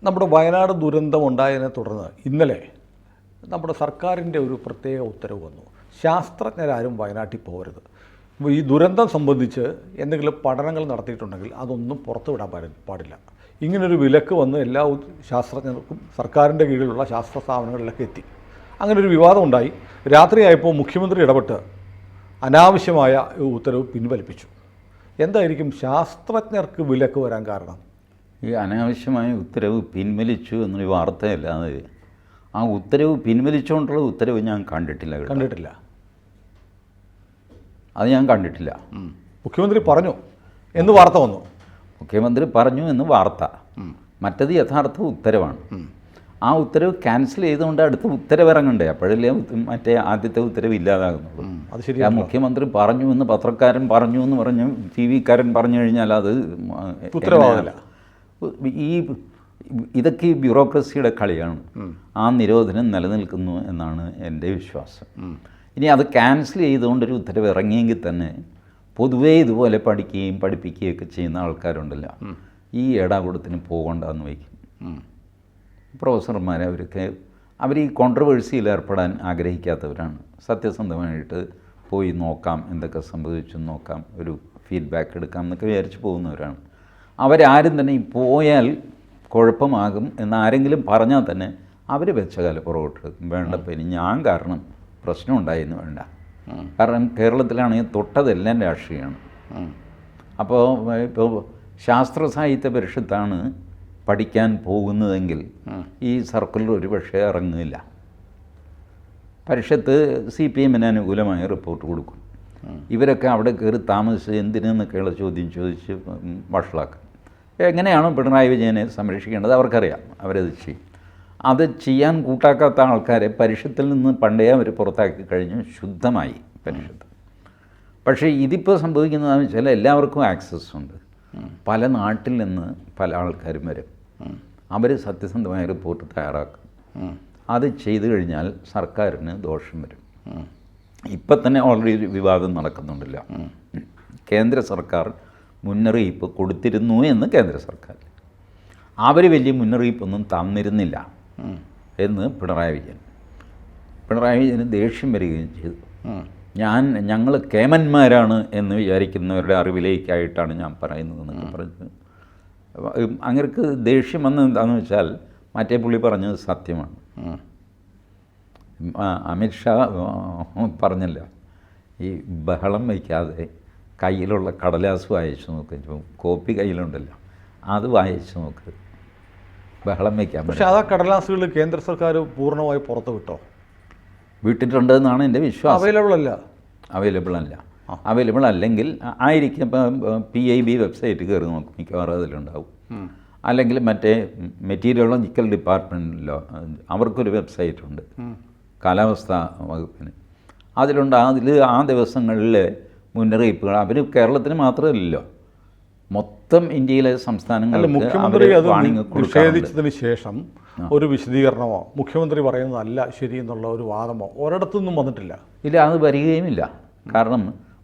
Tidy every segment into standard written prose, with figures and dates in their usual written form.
നമ്മുടെ വയനാട് ദുരന്തം ഉണ്ടായതിനെ തുടർന്ന് ഇന്നലെ നമ്മുടെ സർക്കാരിൻ്റെ ഒരു പ്രത്യേക ഉത്തരവ് വന്നു. ശാസ്ത്രജ്ഞരാരും വയനാട്ടിൽ പോകരുത്. ഈ ദുരന്തം സംബന്ധിച്ച് എന്തെങ്കിലും പഠനങ്ങൾ നടത്തിയിട്ടുണ്ടെങ്കിൽ അതൊന്നും പുറത്തുവിടാൻ പാടില്ല. ഇങ്ങനൊരു വിലക്ക് വന്ന് എല്ലാ ശാസ്ത്രജ്ഞർക്കും സർക്കാരിൻ്റെ കീഴിലുള്ള ശാസ്ത്ര സ്ഥാപനങ്ങളിലൊക്കെ എത്തി. അങ്ങനൊരു വിവാദം ഉണ്ടായി. രാത്രിയായപ്പോൾ മുഖ്യമന്ത്രി ഇടപെട്ട് അനാവശ്യമായ ഉത്തരവ് പിൻവലിപ്പിച്ചു. എന്തായിരിക്കും ശാസ്ത്രജ്ഞർക്ക് വിലക്ക് വരാൻ കാരണം? ഈ അനാവശ്യമായ ഉത്തരവ് പിൻവലിച്ചു എന്നൊരു വാർത്തയല്ലാതെ ആ ഉത്തരവ് പിൻവലിച്ചുകൊണ്ടുള്ള ഉത്തരവ് ഞാൻ കണ്ടിട്ടില്ല. അത് ഞാൻ കണ്ടിട്ടില്ല. മുഖ്യമന്ത്രി പറഞ്ഞു എന്ന് വാർത്ത വന്നു. മുഖ്യമന്ത്രി പറഞ്ഞു എന്ന് വാർത്ത, മറ്റത് യഥാർത്ഥ ഉത്തരവാണ്. ആ ഉത്തരവ് ക്യാൻസൽ ചെയ്തുകൊണ്ട് അടുത്ത ഉത്തരവ് ഇറങ്ങണ്ടേ? അപ്പോഴല്ലേ മറ്റേ ആദ്യത്തെ ഉത്തരവ് ഇല്ലാതാകുന്നുള്ളൂ. അത് ശരിയാ. മുഖ്യമന്ത്രി പറഞ്ഞു എന്ന് പത്രക്കാരൻ പറഞ്ഞു എന്ന് പറഞ്ഞ് ടി വിക്കാരൻ പറഞ്ഞു കഴിഞ്ഞാൽ അത് ഉത്തരവാദില്ല. ഇതൊക്കെ ഈ ബ്യൂറോക്രസിയുടെ കളിയാണ്. ആ നിരോധനം നിലനിൽക്കുന്നു എന്നാണ് എൻ്റെ വിശ്വാസം. ഇനി അത് ക്യാൻസൽ ചെയ്തുകൊണ്ടൊരു ഉത്തരവ് ഇറങ്ങിയെങ്കിൽ തന്നെ പൊതുവേ ഇതുപോലെ പഠിക്കുകയും പഠിപ്പിക്കുകയൊക്കെ ചെയ്യുന്ന ആൾക്കാരുണ്ടല്ലോ, ഈ ഏടാകൂടത്തിന് പോകണ്ടെന്ന് വയ്ക്കും. പ്രൊഫസർമാർ അവർ ഈ കോൺട്രവേഴ്സിയിൽ ഏർപ്പെടാൻ ആഗ്രഹിക്കാത്തവരാണ്. സത്യസന്ധമായിട്ട് പോയി നോക്കാം, എന്തൊക്കെ സംഭവിച്ചു നോക്കാം, ഒരു ഫീഡ്ബാക്ക് എടുക്കാം എന്നൊക്കെ വിചാരിച്ച് പോകുന്നവരാണ്. അവരാരും തന്നെ ഈ പോയാൽ കുഴപ്പമാകും എന്നാരെങ്കിലും പറഞ്ഞാൽ തന്നെ അവർ വെച്ച കാല പുറകോട്ട് വേണ്ടപ്പോൾ ഇനി ഞാൻ കാരണം പ്രശ്നം ഉണ്ടായിരുന്നു വേണ്ട. കാരണം കേരളത്തിലാണെങ്കിൽ തൊട്ടതെല്ലാം രാഷ്ട്രീയമാണ്. അപ്പോൾ ഇപ്പോൾ ശാസ്ത്ര സാഹിത്യ പരിഷത്താണ് പഠിക്കാൻ പോകുന്നതെങ്കിൽ ഈ സർക്കുലർ ഒരു പക്ഷേ ഇറങ്ങില്ല. പരിഷത്ത് CPM-ന് അനുകൂലമായ റിപ്പോർട്ട് കൊടുക്കും. ഇവരൊക്കെ അവിടെ കയറി താമസിച്ച് എന്തിനെന്നൊക്കെയുള്ള ചോദ്യം ചോദിച്ച് വഷളാക്കും. എങ്ങനെയാണ് പിണറായി വിജയനെ സംരക്ഷിക്കേണ്ടത് അവർക്കറിയാം, അവരത് ചെയ്യും. അത് ചെയ്യാൻ കൂട്ടാക്കാത്ത ആൾക്കാരെ പരിഷത്തിൽ നിന്ന് പണ്ടേ അവർ പുറത്താക്കി കഴിഞ്ഞു, ശുദ്ധമായി പരിഷത്ത്. പക്ഷേ ഇതിപ്പോൾ സംഭവിക്കുന്നതെന്ന് വെച്ചാൽ എല്ലാവർക്കും ആക്സസ് ഉണ്ട്. പല നാട്ടിൽ നിന്ന് പല ആൾക്കാരും വരും. അവർ സത്യസന്ധമായ റിപ്പോർട്ട് തയ്യാറാക്കും. അത് ചെയ്തു കഴിഞ്ഞാൽ സർക്കാരിന് ദോഷം വരും. ഇപ്പം തന്നെ ഓൾറെഡി ഒരു വിവാദം നടക്കുന്നുണ്ടല്ല. കേന്ദ്ര സർക്കാർ മുന്നറിയിപ്പ് കൊടുത്തിരുന്നു എന്ന് കേന്ദ്ര സർക്കാർ, അവർ വലിയ മുന്നറിയിപ്പൊന്നും തന്നിരുന്നില്ല എന്ന് പിണറായി വിജയന് ദേഷ്യം വരികയും ചെയ്തു. ഞങ്ങൾ കേമന്മാരാണ് എന്ന് വിചാരിക്കുന്നവരുടെ അറിവിലേക്കായിട്ടാണ് ഞാൻ പറയുന്നതെന്നൊക്കെ പറഞ്ഞത്. അങ്ങർക്ക് ദേഷ്യം വന്നത് എന്താണെന്ന് വെച്ചാൽ മറ്റേ പുള്ളി പറഞ്ഞത് സത്യമാണ്. അമിത്ഷാ പറഞ്ഞല്ല, ഈ ബഹളം വയ്ക്കാതെ കയ്യിലുള്ള കടലാസ് വായിച്ചു നോക്ക്, കോപ്പി കയ്യിലുണ്ടല്ലോ, അത് വായിച്ചു നോക്ക്, ബഹളം വയ്ക്കാൻ. പക്ഷേ ആ കടലാസുകൾ കേന്ദ്ര സർക്കാർ പൂർണ്ണമായി പുറത്ത് വിട്ടിട്ടുണ്ടെന്നാണ് എൻ്റെ വിശ്വാസം. അവൈലബിൾ അല്ല. അവൈലബിൾ അല്ലെങ്കിൽ ആയിരിക്കും. ഇപ്പം PIB വെബ്സൈറ്റ് കയറി നോക്കും, മിക്കവാറും അതിലുണ്ടാവും. അല്ലെങ്കിൽ മറ്റേ മെറ്റീരിയോളജിക്കൽ ഡിപ്പാർട്ട്മെൻറ്റിലോ അവർക്കൊരു വെബ്സൈറ്റ് ഉണ്ട്, കാലാവസ്ഥാ വകുപ്പിന്, അതിലുണ്ട്. അതിൽ ആ ദിവസങ്ങളിൽ മുന്നറിയിപ്പുകൾ അവർ കേരളത്തിന് മാത്രമല്ലല്ലോ, മൊത്തം ഇന്ത്യയിലെ സംസ്ഥാനങ്ങളിൽ മുഖ്യമന്ത്രി അത് നിഷേധിച്ചതിന് ശേഷം ഒരു വിശദീകരണമോ മുഖ്യമന്ത്രി പറയുന്നതല്ല ശരി എന്നുള്ള ഒരു വാദമോ ഒരിടത്തുനിന്നും വന്നിട്ടില്ല. ഇല്ല, അത് വരികയുമില്ല. കാരണം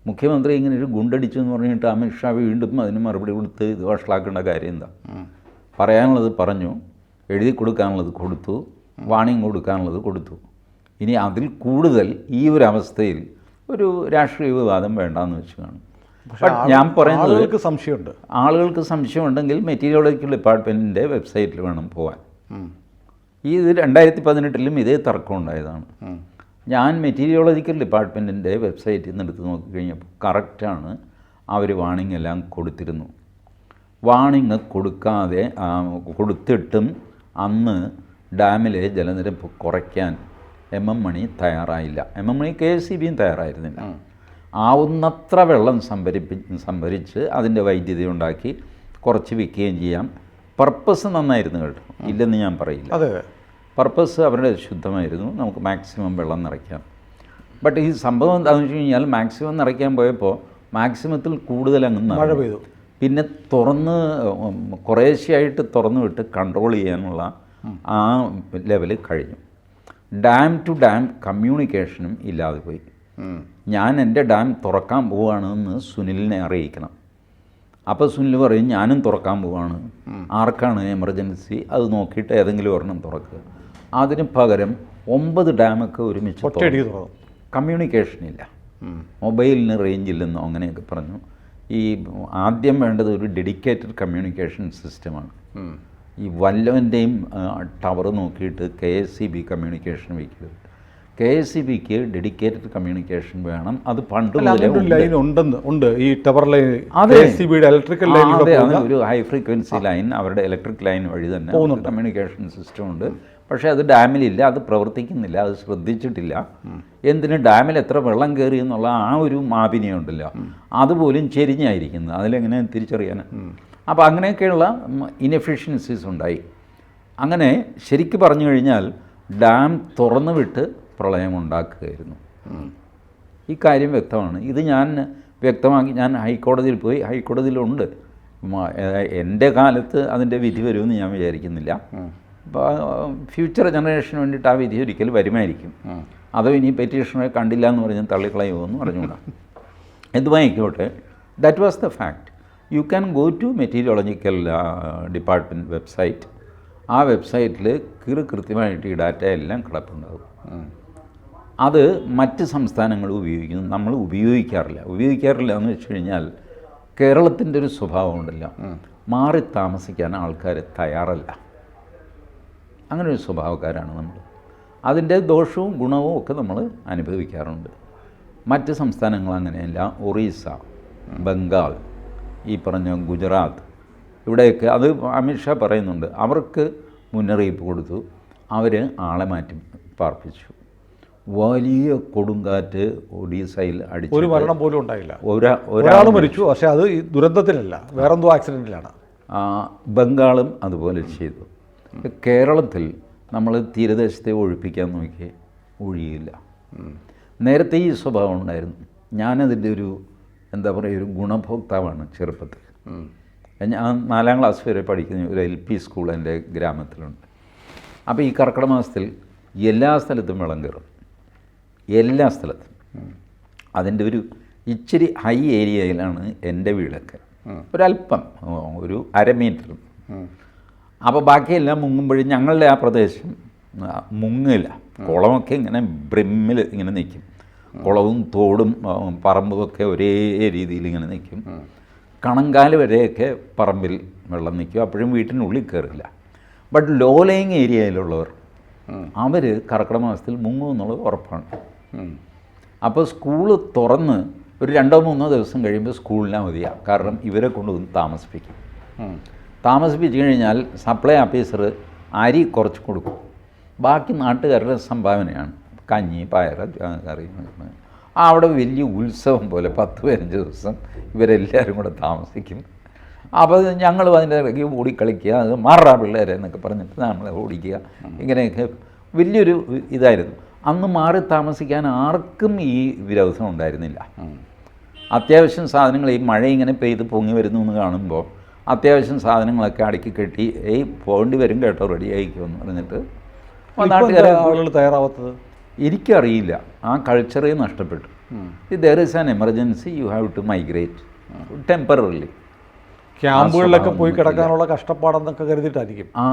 മുഖ്യമന്ത്രി ഇങ്ങനെ ഒരു ഗുണ്ടടിച്ചു എന്ന് പറഞ്ഞിട്ട് അമിത്ഷാ വീണ്ടും അതിന് മറുപടി കൊടുത്ത് ഇത് വഷളാക്കേണ്ട കാര്യം എന്താ? പറയാനുള്ളത് പറഞ്ഞു, എഴുതി കൊടുക്കാനുള്ളത് കൊടുത്തു, വാണിംഗ് കൊടുക്കാനുള്ളത് കൊടുത്തു. ഇനി അതിൽ കൂടുതൽ ഈ ഒരു അവസ്ഥയിൽ ഒരു രാഷ്ട്രീയ വിവാദം വേണ്ടാന്ന് വെച്ച് കാണും. ഞാൻ പറയുന്നത് ആളുകൾക്ക് സംശയമുണ്ടെങ്കിൽ മെറ്റീരിയോളജിക്കൽ ഡിപ്പാർട്ട്മെൻറ്റിൻ്റെ വെബ്സൈറ്റിൽ വേണം പോകാൻ. ഇത് 2018 ഇതേ തർക്കം ഉണ്ടായതാണ്. ഞാൻ മെറ്റീരിയോളജിക്കൽ ഡിപ്പാർട്ട്മെൻറ്റിൻ്റെ വെബ്സൈറ്റിൽ നിന്ന് എടുത്ത് നോക്കിക്കഴിഞ്ഞപ്പോൾ കറക്റ്റാണ്, അവർ വാണിംഗ് എല്ലാം കൊടുത്തിരുന്നു. വാണിംഗ് കൊടുത്തിട്ടും അന്ന് ഡാമിലെ ജലനിരപ്പ് കുറയ്ക്കാൻ MM മണി തയ്യാറായില്ല. MM മണി KSEBയും തയ്യാറായിരുന്നില്ല. ആവുന്നത്ര വെള്ളം സംഭരിച്ച് അതിൻ്റെ വൈദ്യുതി ഉണ്ടാക്കി കുറച്ച് വിൽക്കുകയും ചെയ്യാം. പർപ്പസ് നന്നായിരുന്നു കേട്ടോ, ഇല്ലെന്ന് ഞാൻ പറയില്ല. പർപ്പസ് അവരുടെ ശുദ്ധമായിരുന്നു, നമുക്ക് മാക്സിമം വെള്ളം നിറയ്ക്കാം. ബട്ട് ഈ സംഭവം എന്താണെന്ന് വെച്ച് കഴിഞ്ഞാൽ മാക്സിമം നിറയ്ക്കാൻ പോയപ്പോൾ മാക്സിമത്തിൽ കൂടുതൽ അങ്ങ് മഴ പെയ്തു. പിന്നെ കുറേശ്ശെയായിട്ട് തുറന്നു വിട്ട് കൺട്രോൾ ചെയ്യാനുള്ള ആ ലെവൽ കഴിഞ്ഞു. ഡാം ടു ഡാം കമ്മ്യൂണിക്കേഷനും ഇല്ലാതെ പോയി. ഞാൻ എൻ്റെ ഡാം തുറക്കാൻ പോവുകയാണെന്ന് സുനിലിനെ അറിയിക്കണം. അപ്പോൾ സുനിൽ പറയും ഞാനും തുറക്കാൻ പോവാണ്, ആർക്കാണ് എമർജൻസി അത് നോക്കിയിട്ട് ഏതെങ്കിലും ഒരെണ്ണം തുറക്കുക. അതിന് പകരം 9 ഡാമൊക്കെ ഒരുമിച്ച് കമ്മ്യൂണിക്കേഷനില്ല, മൊബൈലിന് റേഞ്ച് ഇല്ലെന്നോ അങ്ങനെയൊക്കെ പറഞ്ഞു. ഈ ആദ്യം വേണ്ടത് ഒരു ഡെഡിക്കേറ്റഡ് കമ്മ്യൂണിക്കേഷൻ സിസ്റ്റമാണ്. ഈ വല്ലവൻ്റെയും ടവർ നോക്കിയിട്ട് KSEB കമ്മ്യൂണിക്കേഷൻ വയ്ക്കരുത്. KSEBക്ക് ഡെഡിക്കേറ്റഡ് കമ്മ്യൂണിക്കേഷൻ വേണം. അത് പണ്ട് ലൈൻ ഉണ്ട് ഈ ടവർ ലൈൻ, ഇലക്ട്രിക്കൽ ലൈൻ, ഒരു ഹൈ ഫ്രീക്വൻസി ലൈൻ അവരുടെ ഇലക്ട്രിക് ലൈൻ വഴി തന്നെ കമ്മ്യൂണിക്കേഷൻ സിസ്റ്റം ഉണ്ട്. പക്ഷേ അത് ഡാമിലില്ല, അത് പ്രവർത്തിക്കുന്നില്ല, അത് ശ്രദ്ധിച്ചിട്ടില്ല. എന്തിന് ഡാമിൽ എത്ര വെള്ളം കയറി എന്നുള്ള ആ ഒരു മാപിനിയം ഉണ്ടല്ലോ, അതുപോലും ചെരിഞ്ഞായിരിക്കുന്നത്, അതിലെങ്ങനെ തിരിച്ചറിയാൻ. അപ്പോൾ അങ്ങനെയൊക്കെയുള്ള ഇൻഎഫിഷ്യൻസീസ് ഉണ്ടായി. അങ്ങനെ ശരിക്കും പറഞ്ഞു കഴിഞ്ഞാൽ ഡാം തുറന്നു വിട്ട് പ്രളയമുണ്ടാക്കുകയായിരുന്നു. ഈ കാര്യം വ്യക്തമാണ്. ഇത് ഞാൻ വ്യക്തമാക്കി ഞാൻ ഹൈക്കോടതിയിൽ പോയി, ഹൈക്കോടതിയിലുണ്ട്. എൻ്റെ കാലത്ത് അതിൻ്റെ വിധി വരുമെന്ന് ഞാൻ വിചാരിക്കുന്നില്ല. ഫ്യൂച്ചർ ജനറേഷന് വേണ്ടിയിട്ട് ആ വിധി ഒരിക്കൽ വരുമായിരിക്കും. അതോ ഇനി പെറ്റീഷനെ കണ്ടില്ല എന്ന് പറഞ്ഞ് തള്ളിക്കളയുമെന്ന് പറഞ്ഞുകൂടാ. എന്തുമായിക്കോട്ടെ, that was the fact. You can go to meteorological department website. ആ വെബ്സൈറ്റിൽ കൃത്യമായിട്ട് ഈ ഡാറ്റ എല്ലാം കിടപ്പുണ്ടാകും. അത് മറ്റ് സംസ്ഥാനങ്ങൾ ഉപയോഗിക്കുന്നു, നമ്മൾ ഉപയോഗിക്കാറില്ല എന്ന് വെച്ച് കഴിഞ്ഞാൽ കേരളത്തിൻ്റെ ഒരു സ്വഭാവം ഉണ്ടല്ലോ, മാറി താമസിക്കാൻ ആൾക്കാർ തയ്യാറല്ല. അങ്ങനെ ഒരു സ്വഭാവക്കാരാണ് നമ്മൾ. അതിൻ്റെ ദോഷവും ഗുണവും ഒക്കെ നമ്മൾ അനുഭവിക്കാറുണ്ട്. മറ്റ് സംസ്ഥാനങ്ങൾ അങ്ങനെയല്ല. ഒറീസ, ബംഗാൾ, ഈ പറഞ്ഞ ഗുജറാത്ത്, ഇവിടെയൊക്കെ അത് അമിത്ഷാ പറയുന്നുണ്ട്, അവർക്ക് മുന്നറിയിപ്പ് കൊടുത്തു, അവർ ആളെ മാറ്റി പാർപ്പിച്ചു. വലിയ കൊടുങ്കാറ്റ് ഒഡീസയിൽ അടിച്ചു, ഒരു മരണം പോലും ഉണ്ടായില്ല. ഒരാൾ മരിച്ചു, പക്ഷേ അത് ദുരന്തത്തിലല്ല, വേറെന്തോ ആക്സിഡൻറ്റിലാണ്. ബംഗാളും അതുപോലെ ചെയ്തു. കേരളത്തിൽ നമ്മൾ തീരദേശത്തെ ഒഴിപ്പിക്കാൻ നോക്കിയേ, ഒഴിയില്ല. നേരത്തെ ഈ സ്വഭാവം ഉണ്ടായിരുന്നു. ഞാനതിൻ്റെ ഒരു എന്താ പറയുക, ഒരു ഗുണഭോക്താവാണ് ചെറുപ്പത്തിൽ. ഞാൻ 4ാം ക്ലാസ് വരെ പഠിക്കുന്ന ഒരു LP സ്കൂൾ എൻ്റെ ഗ്രാമത്തിലുണ്ട്. അപ്പോൾ ഈ കർക്കിടക മാസത്തിൽ എല്ലാ സ്ഥലത്തും വെള്ളം കയറും, എല്ലാ സ്ഥലത്തും. അതിൻ്റെ ഒരു ഇച്ചിരി ഹൈ ഏരിയയിലാണ് എൻ്റെ വീടൊക്കെ, ഒരല്പം, ഒരു 1/2 മീറ്റർ. അപ്പോൾ ബാക്കിയെല്ലാം മുങ്ങുമ്പോഴും ഞങ്ങളുടെ ആ പ്രദേശം മുങ്ങില്ല. കുളമൊക്കെ ഇങ്ങനെ ബ്രിമ്മിൽ ഇങ്ങനെ നിൽക്കും. കുളവും തോടും പറമ്പും ഒക്കെ ഒരേ രീതിയിൽ ഇങ്ങനെ നിൽക്കും. കണങ്കാല് വരെയൊക്കെ പറമ്പിൽ വെള്ളം നിൽക്കും. അപ്പോഴും വീട്ടിനുള്ളിൽ കയറില്ല. ബട്ട് ലോ ലയിങ് ഏരിയയിലുള്ളവർ അവർ കർക്കിടക മാസത്തിൽ മുങ്ങും എന്നുള്ളത് ഉറപ്പാണ്. അപ്പോൾ സ്കൂള് തുറന്ന് ഒരു 2-3 ദിവസം കഴിയുമ്പോൾ സ്കൂളിന് അവധിയാണ്. കാരണം ഇവരെ കൊണ്ടുവന്ന് താമസിപ്പിച്ച് കഴിഞ്ഞാൽ സപ്ലൈ ഓഫീസർ അരി കുറച്ച് കൊടുക്കും, ബാക്കി നാട്ടുകാരുടെ സംഭാവനയാണ്. കഞ്ഞി, പയർ, കറി. അവിടെ വലിയ ഉത്സവം പോലെ 10-15 ദിവസം ഇവരെല്ലാവരും കൂടെ താമസിക്കും. അപ്പോൾ ഞങ്ങളും അതിൻ്റെ ഇടയ്ക്ക് ഓടിക്കളിക്കുക, അത് മാറാ പിള്ളേരെ എന്നൊക്കെ പറഞ്ഞിട്ട് നമ്മൾ ഓടിക്കുക. ഇങ്ങനെയൊക്കെ വലിയൊരു ഇതായിരുന്നു. അന്ന് മാറി താമസിക്കാൻ ആർക്കും ഈ വിരോധം ഉണ്ടായിരുന്നില്ല. അത്യാവശ്യം സാധനങ്ങൾ ഈ മഴ ഇങ്ങനെ പെയ്ത് പൊങ്ങി വരുന്നു എന്ന് കാണുമ്പോൾ അത്യാവശ്യം സാധനങ്ങളൊക്കെ അടുക്കി കെട്ടി പോകേണ്ടി വരും കേട്ടോ, റെഡി ആയിക്കുമെന്ന് പറഞ്ഞിട്ട് നാട്ടുകാരെ ആളുകൾ തയ്യാറാവാത്തത് എനിക്കറിയില്ല. ആ കൾച്ചറേ നഷ്ടപ്പെട്ടു. There is an emergency, you have to migrate temporarily. ക്യാമ്പുകളിലൊക്കെ പോയി കിടക്കാനുള്ള കഷ്ടപ്പാടെന്നൊക്കെ കരുതിയിട്ടായിരിക്കും. ആ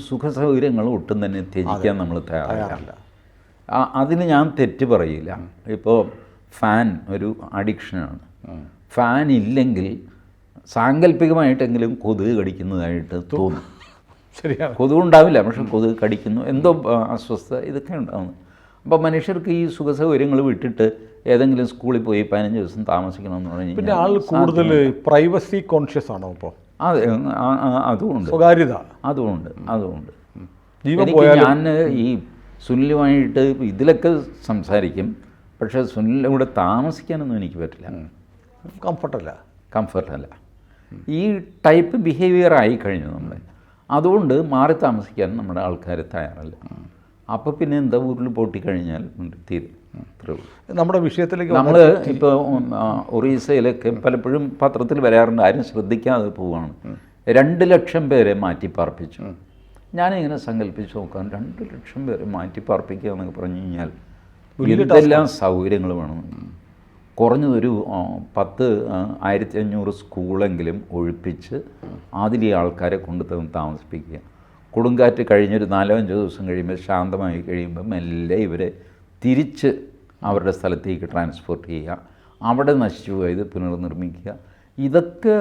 സുഖ സൗകര്യങ്ങൾ ഒട്ടും തന്നെ ത്യജിക്കാൻ നമ്മൾ തയ്യാറല്ല. അതിന് ഞാൻ തെറ്റ് പറയില്ല. ഇപ്പോൾ ഫാൻ ഒരു അഡിക്ഷനാണ്. ഫാൻ ഇല്ലെങ്കിൽ സാങ്കല്പികമായിട്ടെങ്കിലും കൊതുക് കടിക്കുന്നതായിട്ട് തോന്നും. ശരിയാണ്, കൊതുക് ഉണ്ടാവില്ല, പക്ഷെ കൊതുക് കടിക്കുന്നു, എന്തോ അസ്വസ്ഥത ഇതൊക്കെ ഉണ്ടാകുന്നു. അപ്പോൾ മനുഷ്യർക്ക് ഈ സുഖ സൗകര്യങ്ങൾ വിട്ടിട്ട് ഏതെങ്കിലും സ്കൂളിൽ പോയി 15 ദിവസം താമസിക്കണമെന്ന് പറഞ്ഞു പിന്നെ ആൾ കൂടുതൽ പ്രൈവസി കോൺഷ്യസ് ആണോ ഇപ്പോൾ? അതെ, അതുകൊണ്ട് സ്വകാര്യത അതുകൊണ്ട് ഞാൻ ഈ സുനിലുമായിട്ട് ഇതിലൊക്കെ സംസാരിക്കും, പക്ഷേ സുനിലിൻ്റെ കൂടെ താമസിക്കാനൊന്നും എനിക്ക് പറ്റില്ല. കംഫർട്ടല്ല. ഈ ടൈപ്പ് ബിഹേവിയർ ആയി കഴിഞ്ഞു നമ്മൾ. അതുകൊണ്ട് മാറി താമസിക്കാൻ നമ്മുടെ ആൾക്കാർ തയ്യാറല്ല. അപ്പോൾ പിന്നെ എന്താ, ഉരുൾ പൊട്ടിക്കഴിഞ്ഞാൽ തീരും. നമ്മുടെ വിഷയത്തിലേക്ക് നമ്മൾ ഇപ്പോൾ ഒറീസയിലൊക്കെ പലപ്പോഴും പത്രത്തിൽ വരാറുണ്ട്, ആരും ശ്രദ്ധിക്കാതെ പോവുകയാണ്. 2 ലക്ഷം പേരെ മാറ്റിപ്പാർപ്പിച്ചു. ഞാനിങ്ങനെ സങ്കല്പിച്ച് നോക്കാം, 2 ലക്ഷം പേരെ മാറ്റിപ്പാർപ്പിക്കുക എന്നൊക്കെ പറഞ്ഞു കഴിഞ്ഞാൽ എന്തെല്ലാം സൗകര്യങ്ങൾ വേണം. കുറഞ്ഞതൊരു 1500 സ്കൂളെങ്കിലും ഒഴിപ്പിച്ച് അതിൽ ഈ ആൾക്കാരെ കൊണ്ട് താമസിപ്പിക്കുക. കൊടുങ്കാറ്റ് കഴിഞ്ഞൊരു 4-5 ദിവസം കഴിയുമ്പോൾ ശാന്തമായി കഴിയുമ്പോൾ മെല്ലെ ഇവരെ തിരിച്ച് അവരുടെ സ്ഥലത്തേക്ക് ട്രാൻസ്പോർട്ട് ചെയ്യുക, അവിടെ നശിച്ചു പോയത് പുനർനിർമ്മിക്കുക. ഇതൊക്കെ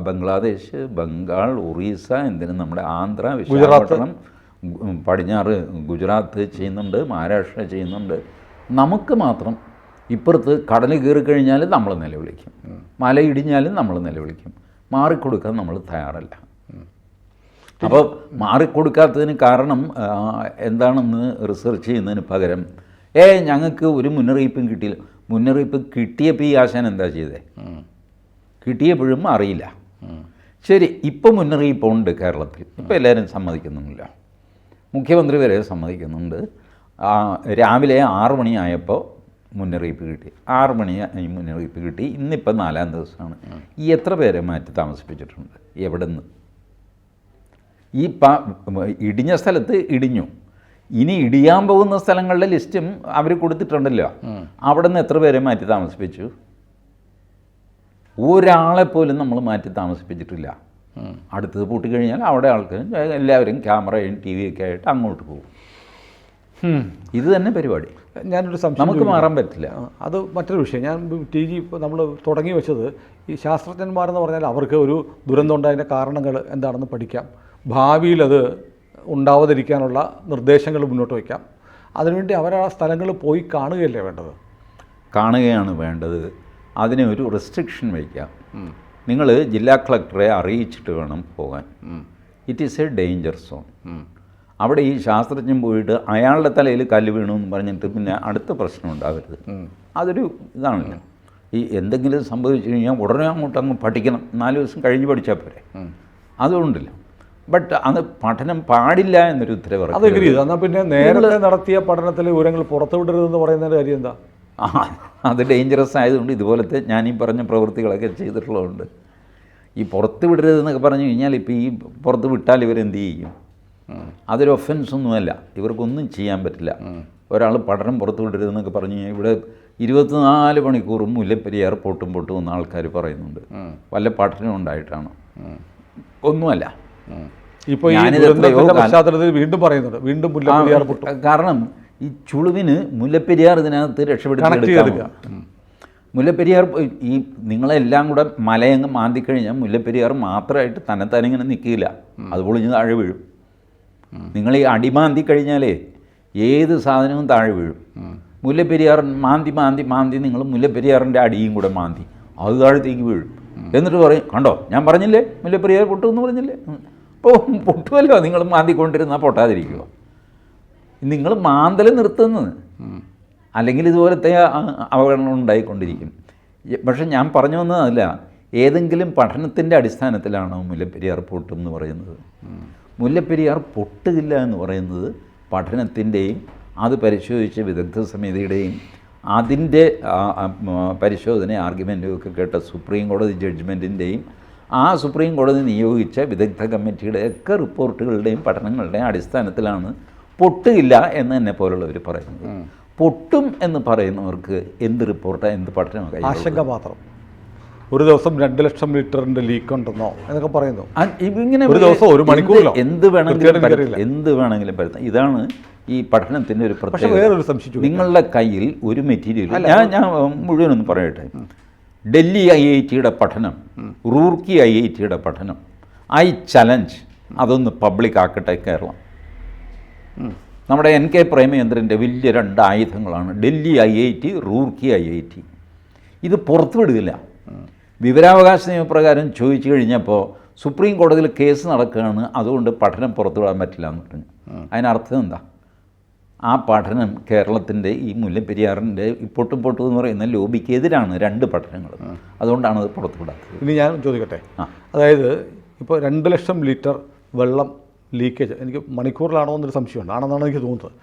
ബംഗ്ലാദേശ്, ബംഗാൾ, ഒറീസ, എന്തിനും നമ്മുടെ ആന്ധ്ര, വിശാഖപട്ടണം, പടിഞ്ഞാറ് ഗുജറാത്ത് ചെയ്യുന്നുണ്ട്, മഹാരാഷ്ട്ര ചെയ്യുന്നുണ്ട്. നമുക്ക് മാത്രം ഇപ്പുറത്ത് കടൽ കയറി കഴിഞ്ഞാൽ നമ്മൾ നിലവിളിക്കും, മല ഇടിഞ്ഞാലും നമ്മൾ നിലവിളിക്കും. മാറിക്കൊടുക്കാൻ നമ്മൾ തയ്യാറല്ല. അപ്പോൾ മാറിക്കൊടുക്കാത്തതിന് കാരണം എന്താണെന്ന് റിസർച്ച് ചെയ്യുന്നതിന് പകരം ഞങ്ങൾക്ക് ഒരു മുന്നറിയിപ്പും കിട്ടിയില്ല. മുന്നറിയിപ്പ് കിട്ടിയപ്പോൾ ഈ ആശാൻ എന്താ ചെയ്തേ? കിട്ടിയപ്പോഴും അറിയില്ല. ശരി, ഇപ്പോൾ മുന്നറിയിപ്പുണ്ട് കേരളത്തിൽ. ഇപ്പോൾ എല്ലാവരും സമ്മതിക്കുന്നുമില്ല, മുഖ്യമന്ത്രി വരെ സമ്മതിക്കുന്നുണ്ട്. രാവിലെ 6 മണിയായപ്പോൾ മുന്നറിയിപ്പ് കിട്ടി. 6 മണി മുന്നറിയിപ്പ് കിട്ടി. ഇന്നിപ്പോൾ 4-ാം ദിവസമാണ്. ഈ എത്ര പേരെ മാറ്റി താമസിപ്പിച്ചിട്ടുണ്ട്? എവിടെ നിന്ന്? ഈ ഇടിഞ്ഞ സ്ഥലത്ത് ഇടിഞ്ഞു. ഇനി ഇടിയാൻ പോകുന്ന സ്ഥലങ്ങളുടെ ലിസ്റ്റും അവർ കൊടുത്തിട്ടുണ്ടല്ലോ. അവിടെ നിന്ന് എത്ര പേരെ മാറ്റി താമസിപ്പിച്ചു? ഒരാളെപ്പോലും നമ്മൾ മാറ്റി താമസിപ്പിച്ചിട്ടില്ല. അടുത്തത് പൂട്ടിക്കഴിഞ്ഞാൽ അവിടെ ആൾക്കാർ എല്ലാവരും ക്യാമറയും ടി വിയൊക്കെ ആയിട്ട് അങ്ങോട്ട് പോകും. ഇത് തന്നെ പരിപാടി. ഞാനൊരു സംശയം, നമുക്ക് മാറാൻ പറ്റില്ല. അത് മറ്റൊരു വിഷയം. ഞാൻ TG ഇപ്പോൾ നമ്മൾ തുടങ്ങി വെച്ചത് ഈ ശാസ്ത്രജ്ഞന്മാരെന്ന് പറഞ്ഞാൽ അവർക്ക് ഒരു ദുരന്തം ഉണ്ടായതിൻ്റെ കാരണങ്ങൾ എന്താണെന്ന് പഠിക്കാം, ഭാവിയിൽ അത് ഉണ്ടാവാതിരിക്കാനുള്ള നിർദ്ദേശങ്ങൾ മുന്നോട്ട് വയ്ക്കാം. അതിനുവേണ്ടി അവർ ആ സ്ഥലങ്ങളിൽ പോയി കാണുകയല്ലേ വേണ്ടത്? കാണുകയാണ് വേണ്ടത്. അതിന് ഒരു റെസ്ട്രിക്ഷൻ വയ്ക്കാം. നിങ്ങൾ ജില്ലാ കളക്ടറെ അറിയിച്ചിട്ട് വേണം പോകാൻ. It is A danger zone. അവിടെ ഈ ശാസ്ത്രജ്ഞൻ പോയിട്ട് അയാളുടെ തലയിൽ കല്ല് വീണു എന്ന് പറഞ്ഞിട്ട് പിന്നെ അടുത്ത പ്രശ്നം ഉണ്ടാവരുത്. അതൊരു ഇതാണല്ലോ. ഈ എന്തെങ്കിലും സംഭവിച്ചു കഴിഞ്ഞാൽ ഉടനെ അങ്ങ് പഠിക്കണം. 4 ദിവസം കഴിഞ്ഞ് പഠിച്ചാൽ പോരെ. അതുകൊണ്ടല്ലോ. ബട്ട് അത് പഠനം പാടില്ല എന്നൊരു ഉത്തരവ്. അത് എഗ്രി ചെയ്തു. എന്നാൽ പിന്നെ നേരത്തെ നടത്തിയ പഠനത്തിലെ വിവരങ്ങൾ പുറത്തുവിടരുതെന്ന് പറയുന്നതിൻ്റെ കാര്യം എന്താ? അത് ഡേഞ്ചറസ് ആയതുകൊണ്ട് ഇതുപോലത്തെ ഞാനീ പറഞ്ഞ പ്രവൃത്തികളൊക്കെ ചെയ്തിട്ടുള്ളതുകൊണ്ട് ഈ പുറത്ത് വിടരുതെന്നൊക്കെ പറഞ്ഞു കഴിഞ്ഞാൽ ഇപ്പോൾ ഈ പുറത്ത് വിട്ടാൽ ഇവരെന്ത് ചെയ്യും? അതൊരു ഒഫൻസ് ഒന്നുമല്ല, ഇവർക്കൊന്നും ചെയ്യാൻ പറ്റില്ല. ഒരാൾ പഠനം പുറത്ത് വിടരുതെന്നൊക്കെ പറഞ്ഞു കഴിഞ്ഞാൽ ഇവിടെ 24 മണിക്കൂറും മുല്ലപ്പെരിയാർ പൊട്ടും എന്ന് ആൾക്കാർ പറയുന്നുണ്ട്. വല്ല പഠനം ഉണ്ടായിട്ടാണ്? ഒന്നുമല്ല. ഇപ്പോൾ പശ്ചാത്തലത്തിൽ വീണ്ടും പറയുന്നുണ്ട്, വീണ്ടും മുല്ലപ്പെരിയാർ പൊട്ടും. കാരണം ഈ ചുളുവിന് മുല്ലപ്പെരിയാർ ഇതിനകത്ത് രക്ഷപ്പെടുത്തിയെടുക്കുക. മുല്ലപ്പെരിയാർ ഈ നിങ്ങളെല്ലാം കൂടെ മലയങ്ങ് മാന്തിക്കഴിഞ്ഞാൽ മുല്ലപ്പെരിയാർ മാത്രമായിട്ട് തന്നെത്താനിങ്ങനെ നിൽക്കില്ല, അത് പൊളിഞ്ഞ് താഴെ വീഴും. നിങ്ങൾ ഈ അടിമാന്തി കഴിഞ്ഞാലേ ഏത് സാധനവും താഴെ വീഴും. മുല്ലപ്പെരിയാർ മാന്തി നിങ്ങൾ മുല്ലപ്പെരിയാറിൻ്റെ അടിയും കൂടെ മാന്തി അത് താഴത്തേക്ക് വീഴും. എന്നിട്ട് പറയും, കണ്ടോ ഞാൻ പറഞ്ഞില്ലേ മുല്ലപ്പെരിയാർ പൊട്ടുമെന്ന് പറഞ്ഞില്ലേ? അപ്പോൾ പൊട്ടുമല്ലോ, നിങ്ങൾ മാന്തിക്കൊണ്ടിരുന്നാൽ പൊട്ടാതിരിക്കുമോ? നിങ്ങൾ മാന്തൽ നിർത്തുന്നത്, അല്ലെങ്കിൽ ഇതുപോലത്തെ അപകടങ്ങൾ ഉണ്ടായിക്കൊണ്ടിരിക്കും. പക്ഷെ ഞാൻ പറഞ്ഞു വന്നതല്ല, ഏതെങ്കിലും പഠനത്തിൻ്റെ അടിസ്ഥാനത്തിലാണോ മുല്ലപ്പെരിയാർ പൊട്ടും എന്ന് പറയുന്നത്? മുല്ലപ്പെരിയാർ പൊട്ടുകില്ല എന്ന് പറയുന്നത് പഠനത്തിൻ്റെയും അത് പരിശോധിച്ച വിദഗ്ധ സമിതിയുടെയും അതിൻ്റെ പരിശോധന ആർഗ്യുമെൻറ്റും ഒക്കെ കേട്ട സുപ്രീം കോടതി ജഡ്ജ്മെൻറ്റിൻ്റെയും ആ സുപ്രീം കോടതി നിയോഗിച്ച വിദഗ്ധ കമ്മിറ്റിയുടെ ഒക്കെ റിപ്പോർട്ടുകളുടെയും പഠനങ്ങളുടെയും അടിസ്ഥാനത്തിലാണ് പൊട്ടുകില്ല എന്ന് എന്നെ പോലുള്ളവർ പറയുന്നത്. പൊട്ടും എന്ന് പറയുന്നവർക്ക് എന്ത് റിപ്പോർട്ടാണ്, എന്ത് പഠനമാണ്? ആശങ്ക മാത്രം. ഒരു ദിവസം 2 ലക്ഷം ലിറ്ററിൻ്റെ ലീക്ക് ഉണ്ടെന്നോ എന്നൊക്കെ പറയുന്നു. ഇങ്ങനെ ഒരു ദിവസം 1 മണിക്കൂറിലോ എന്ത് വേണമെങ്കിലും പരത്താം. ഇതാണ് ഈ പഠനത്തിൻ്റെ ഒരു പ്രത്യേകത. വേറൊരു സംശയം, നിങ്ങളുടെ കയ്യിൽ ഒരു മെറ്റീരിയൽ, ഞാൻ മുഴുവനൊന്ന് പറയട്ടെ. ഡൽഹി IITയുടെ പഠനം, റൂർക്കി IITയുടെ പഠനം, ഐ ചലഞ്ച് അതൊന്ന് പബ്ലിക് ആക്കട്ടെ കേരളം. നമ്മുടെ NK പ്രേമചന്ദ്രൻ്റെ വലിയ 2 ആയുധങ്ങളാണ് ഡൽഹി IIT, റൂർക്കി IIT. ഇത് പുറത്തുവിടുകയില്ല. വിവരാവകാശ നിയമപ്രകാരം ചോദിച്ചു കഴിഞ്ഞപ്പോൾ സുപ്രീം കോടതിയിൽ കേസ് നടക്കുകയാണ്, അതുകൊണ്ട് പഠനം പുറത്തുവിടാൻ പറ്റില്ല എന്ന് പറഞ്ഞു. അതിനർത്ഥം എന്താ? ആ പഠനം കേരളത്തിൻ്റെ ഈ മുല്ലപ്പെരിയാറിൻ്റെ പൊട്ടും എന്ന് പറയുന്ന ലോബിക്കെതിരാണ് 2 പഠനങ്ങൾ. അതുകൊണ്ടാണ് അത് പുറത്തുവിടാത്തത്. ഇനി ഞാൻ ചോദിക്കട്ടെ, അതായത് ഇപ്പോൾ 2 ലക്ഷം ലിറ്റർ വെള്ളം ലീക്കേജ്, എനിക്ക് മണിക്കൂറിലാണോ എന്നൊരു സംശയമുണ്ട്, ആണെന്നാണ് എനിക്ക് തോന്നുന്നത്,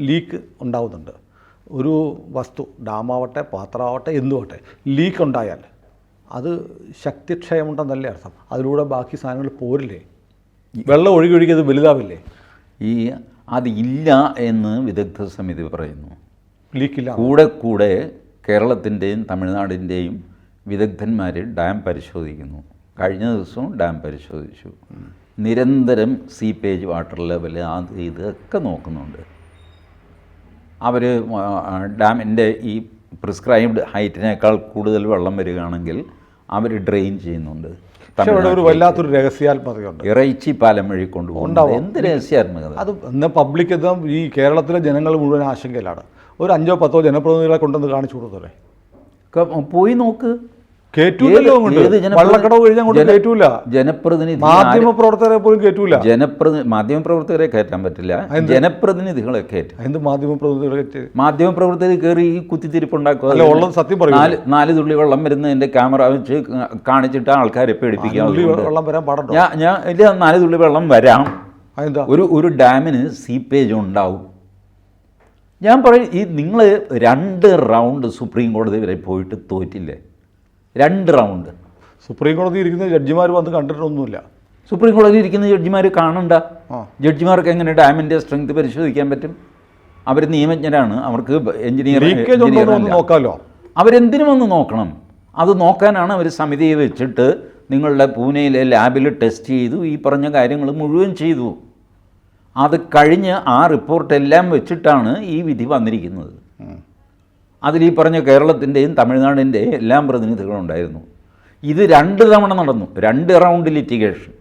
ലീക്ക് ഉണ്ടാവുന്നുണ്ട്. ഒരു വസ്തു, ഡാമാവട്ടെ പാത്രമാവട്ടെ എന്തുമാവട്ടെ, ലീക്ക് ഉണ്ടായാൽ അത് ശക്തിക്ഷയമുണ്ടെന്നല്ലേ അർത്ഥം? അതിലൂടെ ബാക്കി സാധനങ്ങൾ പോരില്ലേ? വെള്ളം ഒഴുകി അത് വലുതാവില്ലേ? അതില്ല എന്ന് വിദഗ്ധ സമിതി പറയുന്നു. ലീക്കില്ല. കൂടെ കേരളത്തിൻ്റെയും തമിഴ്നാടിൻ്റെയും വിദഗ്ധന്മാർ ഡാം പരിശോധിക്കുന്നു. കഴിഞ്ഞ ദിവസവും ഡാം പരിശോധിച്ചു. നിരന്തരം സീപ്പേജ് വാട്ടർ ലെവൽ അത് ഇതൊക്കെ നോക്കുന്നുണ്ട്. അവർ ഡാമിൻ്റെ ഈ പ്രിസ്ക്രൈബ്ഡ് ഹൈറ്റിനേക്കാൾ കൂടുതൽ വെള്ളം വരികയാണെങ്കിൽ അവർ ഡ്രെയിൻ ചെയ്യുന്നുണ്ട്. പക്ഷേ ഇവിടെ ഒരു വല്ലാത്തൊരു രഹസ്യാത്മകതയുണ്ട്. ഇറച്ചി പാലം വഴി കൊണ്ടുപോകും. എന്ത് രഹസ്യാത്മകത അത് ഇന്ന് പബ്ലിക് ഈ കേരളത്തിലെ ജനങ്ങൾ മുഴുവൻ ആശങ്കയിലാണ്. ഒരു 5-10 ജനപ്രതിനിധികളെ കൊണ്ടൊന്ന് കാണിച്ചു കൊടുത്തല്ലേ. പോയി നോക്ക്. കേറ്റൂലല്ലോ വള്ളക്കടവ് കഴിഞ്ഞാൽ അങ്ങോട്ട് കേറ്റൂല. ജനപ്രതിനിധി മാധ്യമപ്രവർത്തകരെ പോലും കേറ്റൂല. മാധ്യമപ്രവർത്തകരെ കയറ്റാൻ പറ്റില്ല, ജനപ്രതിനിധികളെ കയറ്റും. എന്ത് മാധ്യമപ്രവർത്തകരെ? മാധ്യമപ്രവർത്തകർ കയറി ഈ കുത്തിത്തിരിപ്പുണ്ടാക്കുക. ഉള്ളത് സത്യം പറയും. 4 തുള്ളി വെള്ളം വരുന്നതിൻ്റെ ക്യാമറ വെച്ച് കാണിച്ചിട്ട് ആൾക്കാരെ പേടിപ്പിക്കാം. വെള്ളം വരാൻ പാടുണ്ടോ? ഞാൻ ഇല്ല, 4 തുള്ളി വെള്ളം വരാം. അതെന്താ? ഒരു ഡാമിന് സീപ്പേജ് ഉണ്ടാവും. ഞാൻ പറയും, ഈ നിങ്ങൾ 2 റൗണ്ട് സുപ്രീം കോടതി വരെ പോയിട്ട് തോറ്റില്ലേ? 2 റൗണ്ട്. സുപ്രീം കോടതി ഇരിക്കുന്ന ജഡ്ജിമാർ വന്ന് കണ്ടിട്ടൊന്നുമില്ല. സുപ്രീം കോടതി ഇരിക്കുന്ന ജഡ്ജിമാർ കാണണ്ട. ജഡ്ജിമാർക്ക് എങ്ങനെ ഡാമിൻ്റെ സ്ട്രെങ്ത് പരിശോധിക്കാൻ പറ്റും? അവർ നിയമജ്ഞരാണ്, അവർക്ക് എഞ്ചിനീയർ നോക്കാമല്ലോ. അവരെന്തിനും വന്ന് നോക്കണം. അത് നോക്കാനാണ് അവർ സമിതിയെ വെച്ചിട്ട് നിങ്ങളുടെ പൂനെയിലെ ലാബിൽ ടെസ്റ്റ് ചെയ്തു, ഈ പറഞ്ഞ കാര്യങ്ങൾ മുഴുവൻ ചെയ്തു. അത് കഴിഞ്ഞ് ആ റിപ്പോർട്ടെല്ലാം വെച്ചിട്ടാണ് ഈ വിധി വന്നിരിക്കുന്നത്. അതിൽ ഈ പറഞ്ഞ കേരളത്തിൻ്റെയും തമിഴ്നാടിൻ്റെയും എല്ലാം പ്രതിനിധികളുണ്ടായിരുന്നു. ഇത് 2 തവണ നടന്നു. 2 റൗണ്ട് ലിറ്റിഗേഷൻ,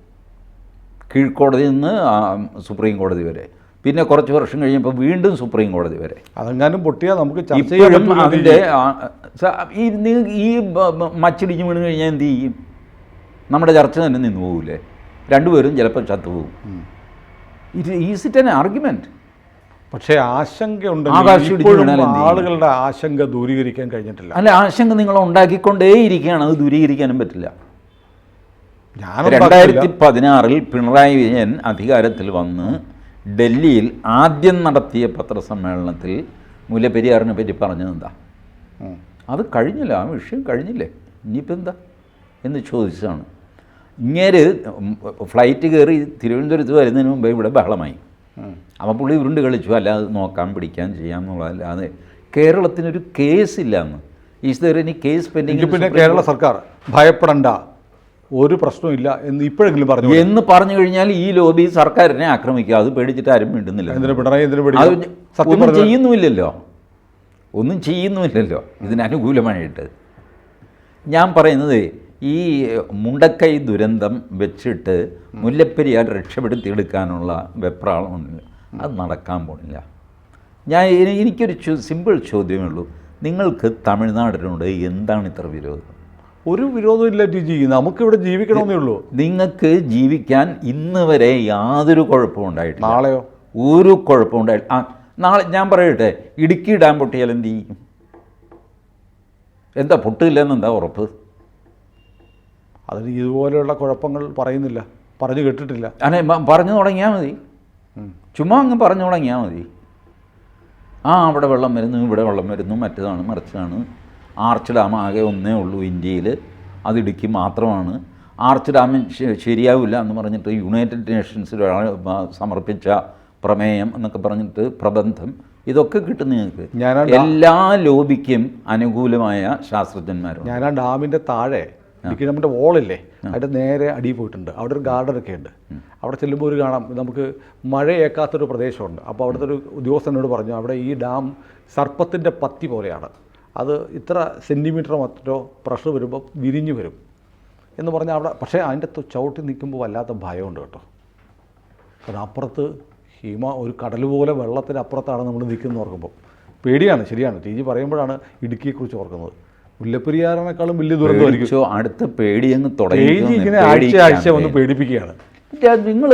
കീഴ്ക്കോടതിയിൽ നിന്ന് സുപ്രീം കോടതി വരെ. പിന്നെ കുറച്ച് വർഷം കഴിഞ്ഞപ്പോൾ വീണ്ടും സുപ്രീം കോടതി വരെ. അതെങ്ങാനും പൊട്ടിയാൽ നമുക്ക് ഇപ്പോഴും അതിൻ്റെ ഈ മച്ചിടിഞ്ഞ് വീണ് കഴിഞ്ഞാൽ എന്ത് ചെയ്യും? നമ്മുടെ ചർച്ച തന്നെ നിന്ന് പോകില്ലേ? 2 പേരും ചിലപ്പോൾ ചത്തുപോകും. Is it an argument? പക്ഷേ ആശങ്കയുണ്ട്. ആളുകളുടെ ആശങ്ക ദൂരീകരിക്കാൻ കഴിഞ്ഞിട്ടില്ല. അല്ല, ആശങ്ക നിങ്ങൾ ഉണ്ടാക്കിക്കൊണ്ടേയിരിക്കുകയാണ്. അത് ദൂരീകരിക്കാനും പറ്റില്ല. 2016 പിണറായി വിജയൻ അധികാരത്തിൽ വന്ന് ഡൽഹിയിൽ ആദ്യം നടത്തിയ പത്രസമ്മേളനത്തിൽ മുല്ലപ്പെരിയാറിനെ പറ്റി പറഞ്ഞതെന്താ? അത് കഴിഞ്ഞില്ല, ആ വിഷയം കഴിഞ്ഞില്ലേ, ഇനിയിപ്പോൾ എന്താ എന്ന് ചോദിച്ചതാണ്. ഇങ്ങേര് ഫ്ലൈറ്റ് കയറി തിരുവനന്തപുരത്ത് വരുന്നതിന് മുമ്പേ ഇവിടെ ബഹളമായി. അപ്പോൾ പുള്ളി ഉരുണ്ട് കളിച്ചു, അല്ലാതെ നോക്കാൻ പിടിക്കാൻ ചെയ്യാമെന്നുള്ളതല്ലാതെ കേരളത്തിനൊരു കേസില്ല എന്ന്. Is there any case pending? പിന്നെ കേരള സർക്കാർ ഭയപ്പെടണ്ട, ഒരു പ്രശ്നമില്ല എന്ന് ഇപ്പോഴെങ്കിലും പറഞ്ഞു എന്ന് പറഞ്ഞു കഴിഞ്ഞാൽ ഈ ലോബി സർക്കാരിനെ ആക്രമിക്കുക. അത് പേടിച്ചിട്ട് ആരും മിണ്ടുന്നില്ല. ഒന്നും ചെയ്യുന്നുമില്ലല്ലോ ഇതിനനുകൂലമായിട്ട്. ഞാൻ പറയുന്നത്, ഈ മുണ്ടക്കൈ ദുരന്തം വെച്ചിട്ട് മുല്ലപ്പെരിയാർ രക്ഷപ്പെടുത്തിയെടുക്കാനുള്ള വെപ്രാളമുണ്ട്. അത് നടക്കാൻ പോണില്ല. എനിക്കൊരു സിമ്പിൾ ചോദ്യമേ ഉള്ളൂ. നിങ്ങൾക്ക് തമിഴ്നാടിനോട് എന്താണ് ഇത്ര വിരോധം? ഒരു വിരോധവും ഇല്ല ടി. നമുക്കിവിടെ ജീവിക്കണമെന്നേ ഉള്ളൂ. നിങ്ങൾക്ക് ജീവിക്കാൻ ഇന്ന് വരെ യാതൊരു കുഴപ്പവും ഉണ്ടായിട്ടില്ല. നാളെയോ? ഒരു കുഴപ്പവും ഉണ്ടായിട്ടില്ല. നാളെ ഞാൻ പറയട്ടെ, ഇടുക്കി ഡാം പൊട്ടിയാൽ എന്ത് ചെയ്യും? എന്താ പൊട്ടില്ലെന്നെന്താ ഉറപ്പ്? അതിന് ഇതുപോലെയുള്ള കുഴപ്പങ്ങൾ പറയുന്നില്ല, പറഞ്ഞു കേട്ടിട്ടില്ല. അതെ, പറഞ്ഞു തുടങ്ങിയാൽ മതി. ചുമ്മാ അങ്ങ് പറഞ്ഞു തുടങ്ങിയാൽ മതി. അവിടെ വെള്ളം വരുന്നു, ഇവിടെ വെള്ളം വരുന്നു, മറ്റേതാണ് മറിച്ചതാണ്. ആർച്ച് ഡാം ആകെ ഒന്നേ ഉള്ളൂ ഇന്ത്യയിൽ, അത് ഇടുക്കി മാത്രമാണ്. ആർച്ച് ഡാം ശരിയാവില്ല എന്ന് പറഞ്ഞിട്ട് യുണൈറ്റഡ് നേഷൻസിൽ സമർപ്പിച്ച പ്രമേയം എന്നൊക്കെ പറഞ്ഞിട്ട് പ്രബന്ധം, ഇതൊക്കെ കിട്ടും നിങ്ങൾക്ക്. എല്ലാ ലോബിക്കും അനുകൂലമായ ശാസ്ത്രജ്ഞന്മാരും. ഞാൻ ആ ഡാമിൻ്റെ താഴെ ഇടുക്കി ഡാമിൻ്റെ വോളില്ലേ, അതിൻ്റെ നേരെ അടിയിൽ പോയിട്ടുണ്ട്. അവിടെ ഒരു ഗാർഡനൊക്കെ ഉണ്ട്. അവിടെ ചെല്ലുമ്പോൾ ഒരു കാണാം, നമുക്ക് മഴയേക്കാത്തൊരു പ്രദേശമുണ്ട്. അപ്പോൾ അവിടുത്തെ ഒരു ഉദ്യോഗസ്ഥനോട് പറഞ്ഞു, അവിടെ ഈ ഡാം സർപ്പത്തിൻ്റെ പത്തി പോലെയാണ്, അത് ഇത്ര സെൻറ്റിമീറ്റർ മറ്റോ പ്രഷർ വരുമ്പോൾ വിരിഞ്ഞു വരും എന്ന് പറഞ്ഞാൽ അവിടെ. പക്ഷേ അതിൻ്റെ ചവിട്ടി നിൽക്കുമ്പോൾ വല്ലാത്ത ഭയമുണ്ട് കേട്ടോ. കാരണം അപ്പുറത്ത് ഒരു കടൽ പോലെ വെള്ളത്തിനപ്പുറത്താണ് നമ്മൾ നിൽക്കുന്നത് ഓർക്കുമ്പോൾ പേടിയാണ്. ശരിയാണ്, ടി പറയുമ്പോഴാണ് ഇടുക്കിയെക്കുറിച്ച് ഓർക്കുന്നത്. മുല്ലപ്പെരിയാറിനേക്കാളും വലിയ ദുരന്തമായിരിക്കും. അടുത്ത പേടിയങ്ങ് തുടങ്ങി ഇങ്ങനെ ആഴ്ച വന്ന് പേടിപ്പിക്കുകയാണ്. നിങ്ങൾ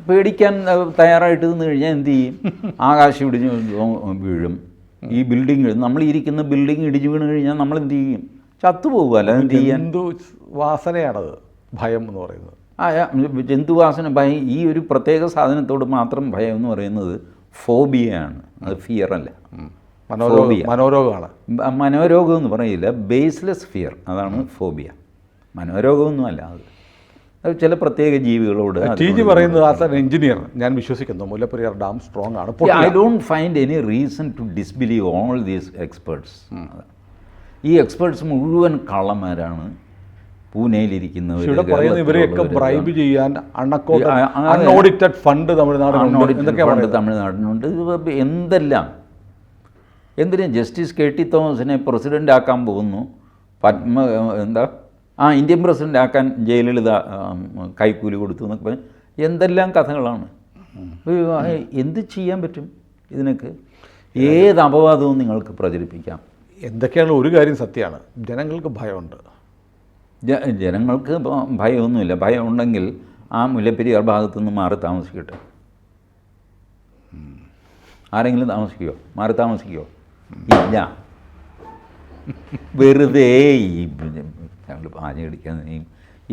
പേടിക്കാൻ തയ്യാറായിട്ട് നിന്ന് കഴിഞ്ഞാൽ എന്ത് ചെയ്യും? ആകാശം ഇടിഞ്ഞ് വീഴും. ഈ ബിൽഡിങ്, നമ്മൾ ഇരിക്കുന്ന ബിൽഡിങ് ഇടിഞ്ഞു വീണ് കഴിഞ്ഞാൽ നമ്മൾ എന്ത് ചെയ്യും? ചത്തുപോകുക. അല്ല എന്ത് ചെയ്യാൻ? ജന്തുവാസനയാണത് ഭയം എന്ന് പറയുന്നത്. ജന്തുവാസന ഭയം. ഈ ഒരു പ്രത്യേക സാധനത്തോട് മാത്രം ഭയം എന്ന് പറയുന്നത് ഫോബിയയാണ്, അത് ഫിയർ അല്ല. മനോരോഗമാണ്. മനോരോഗം എന്ന് പറയില്ല, ബേസ്ലെസ് ഫിയർ, അതാണ് ഫോബിയ. മനോരോഗമൊന്നും അല്ല അത് ചില പ്രത്യേക ജീവികളോട്. ടി പറയുന്നത് ആസ് ആൻ എഞ്ചിനീയർ ഞാൻ വിശ്വസിക്കുന്നു മുല്ലപ്പെരിയാർ ഡാം സ്ട്രോങ് ആണ്. I don't find any reason to disbelieve all these experts. ഈ എക്സ്പേർട്സ് മുഴുവൻ കള്ളന്മാരാണ്. പൂനെയിലിരിക്കുന്നവർ, ഇവിടെ പറയുന്ന ഇവരെയൊക്കെ ബ്രൈബ് ചെയ്യാൻ അൺഓഡിറ്റഡ് ഫണ്ട് തമിഴ്നാടിനുണ്ട്. എന്തെല്ലാം എന്തിനും ജസ്റ്റിസ് കെ ടി തോമസിനെ പ്രസിഡൻ്റ് ആക്കാൻ പോകുന്നു, ഇന്ത്യൻ പ്രസിഡൻ്റ് ആക്കാൻ ജയലളിത കൈക്കൂലി കൊടുത്തു എന്നൊക്കെ പറഞ്ഞ് എന്തെല്ലാം കഥകളാണ്. എന്ത് ചെയ്യാൻ പറ്റും ഇതിനൊക്കെ? ഏത് അപവാദവും നിങ്ങൾക്ക് പ്രചരിപ്പിക്കാം. എന്തൊക്കെയാണ് ഒരു കാര്യം സത്യമാണ്, ജനങ്ങൾക്ക് ഭയമുണ്ട്. ജനങ്ങൾക്ക് ഭയമൊന്നുമില്ല. ഭയം ഉണ്ടെങ്കിൽ ആ മുല്ലപ്പെരിയാർ ഭാഗത്തു നിന്ന് മാറി താമസിക്കട്ടെ. ആരെങ്കിലും താമസിക്കുമോ? മാറി താമസിക്കുമോ? ഇല്ല. വെറുതെ ഞങ്ങൾ പാഞ്ഞ് കടിക്കാൻ